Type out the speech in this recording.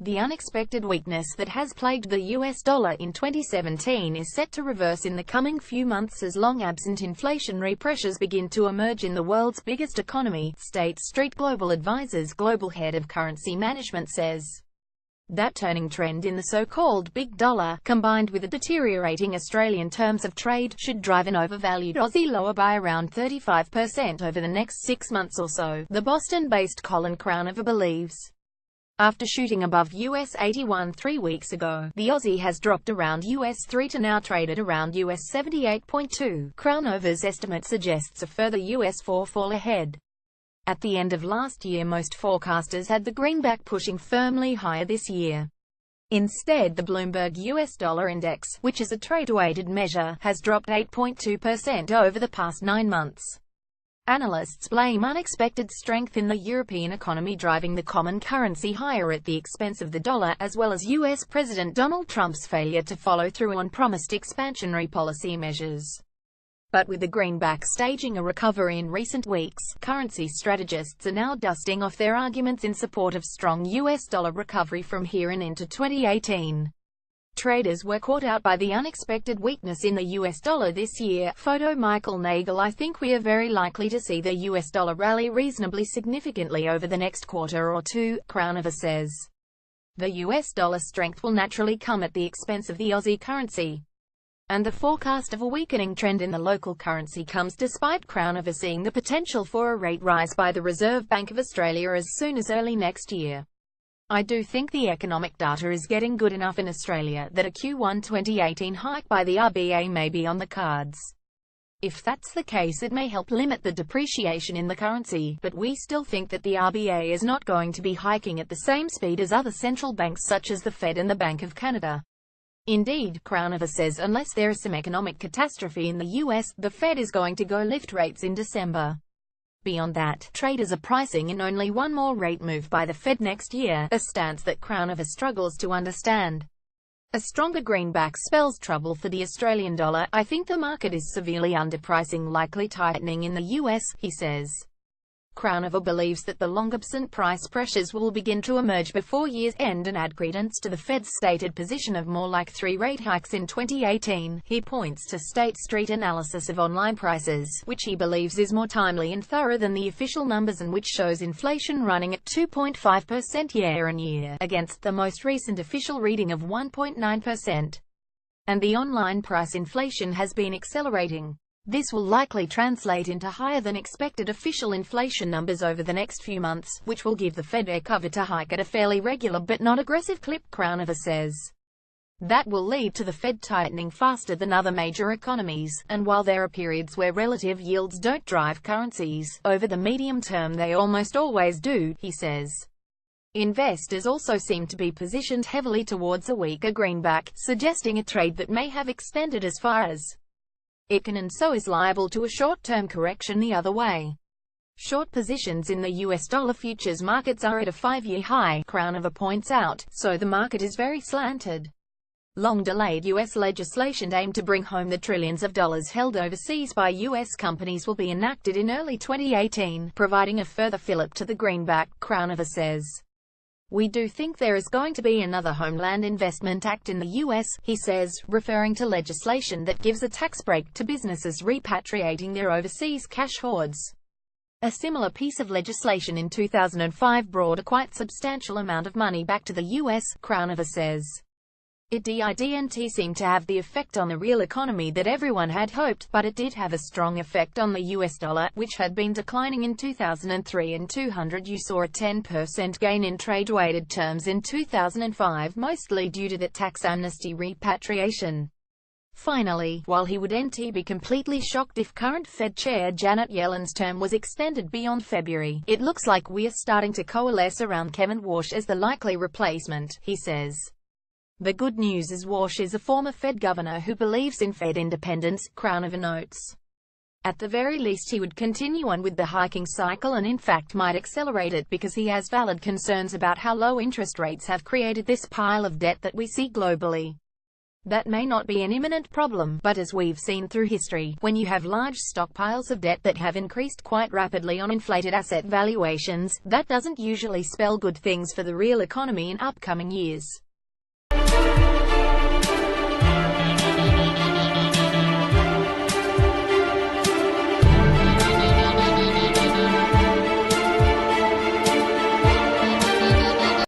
The unexpected weakness that has plagued the US dollar in 2017 is set to reverse in the coming few months as long-absent inflationary pressures begin to emerge in the world's biggest economy, State Street Global Advisors global head of currency management says. That turning trend in the so-called big dollar, combined with a deteriorating Australian terms of trade, should drive an overvalued Aussie lower by around 35% over the next 6 months or so, the Boston-based Colin Crownover believes. After shooting above US 81 3 weeks ago, the Aussie has dropped around US 3 to now trade at around US 78.2. Crownover's estimate suggests a further US 4 fall ahead. At the end of last year, most forecasters had the greenback pushing firmly higher this year. Instead, the Bloomberg US Dollar Index, which is a trade-weighted measure, has dropped 8.2% over the past 9 months. Analysts blame unexpected strength in the European economy driving the common currency higher at the expense of the dollar, as well as US President Donald Trump's failure to follow through on promised expansionary policy measures. But with the greenback staging a recovery in recent weeks, currency strategists are now dusting off their arguments in support of strong US dollar recovery from here and into 2018. Traders were caught out by the unexpected weakness in the US dollar this year. Photo Michael Nagel. I think we are very likely to see the US dollar rally reasonably significantly over the next quarter or two, Crownover says. The US dollar strength will naturally come at the expense of the Aussie currency. And the forecast of a weakening trend in the local currency comes despite Crownover seeing the potential for a rate rise by the Reserve Bank of Australia as soon as early next year. I do think the economic data is getting good enough in Australia that a Q1 2018 hike by the RBA may be on the cards. If that's the case, it may help limit the depreciation in the currency, but we still think that the RBA is not going to be hiking at the same speed as other central banks such as the Fed and the Bank of Canada. Indeed, Crownover says unless there is some economic catastrophe in the US, the Fed is going to go lift rates in December. Beyond that, traders are pricing in only one more rate move by the Fed next year, a stance that Crownover struggles to understand. A stronger greenback spells trouble for the Australian dollar. I think the market is severely underpricing likely tightening in the US, he says. Crownover believes that the long-absent price pressures will begin to emerge before year's end and add credence to the Fed's stated position of more like 3 rate hikes in 2018. He points to State Street analysis of online prices, which he believes is more timely and thorough than the official numbers and which shows inflation running at 2.5% year-on-year, against the most recent official reading of 1.9%. And the online price inflation has been accelerating. This will likely translate into higher than expected official inflation numbers over the next few months, which will give the Fed air cover to hike at a fairly regular but not aggressive clip, Crownover says. That will lead to the Fed tightening faster than other major economies, and while there are periods where relative yields don't drive currencies, over the medium term they almost always do, he says. Investors also seem to be positioned heavily towards a weaker greenback, suggesting a trade that may have extended as far as it can and so is liable to a short-term correction the other way. Short positions in the US dollar futures markets are at a 5-year high, Crownover points out, so the market is very slanted. Long-delayed US legislation aimed to bring home the trillions of dollars held overseas by US companies will be enacted in early 2018, providing a further fillip to the greenback, Crownover says. We do think there is going to be another Homeland Investment Act in the US, he says, referring to legislation that gives a tax break to businesses repatriating their overseas cash hoards. A similar piece of legislation in 2005 brought a quite substantial amount of money back to the US, Crownover says. It didn't seem to have the effect on the real economy that everyone had hoped, but it did have a strong effect on the US dollar, which had been declining in 2003 and 200. You saw a 10% gain in trade-weighted terms in 2005, mostly due to the tax amnesty repatriation. Finally, while he wouldn't be completely shocked if current Fed Chair Janet Yellen's term was extended beyond February, it looks like we are starting to coalesce around Kevin Warsh as the likely replacement, he says. The good news is Warsh is a former Fed governor who believes in Fed independence, Crownover notes. At the very least he would continue on with the hiking cycle and in fact might accelerate it because he has valid concerns about how low interest rates have created this pile of debt that we see globally. That may not be an imminent problem, but as we've seen through history, when you have large stockpiles of debt that have increased quite rapidly on inflated asset valuations, that doesn't usually spell good things for the real economy in upcoming years.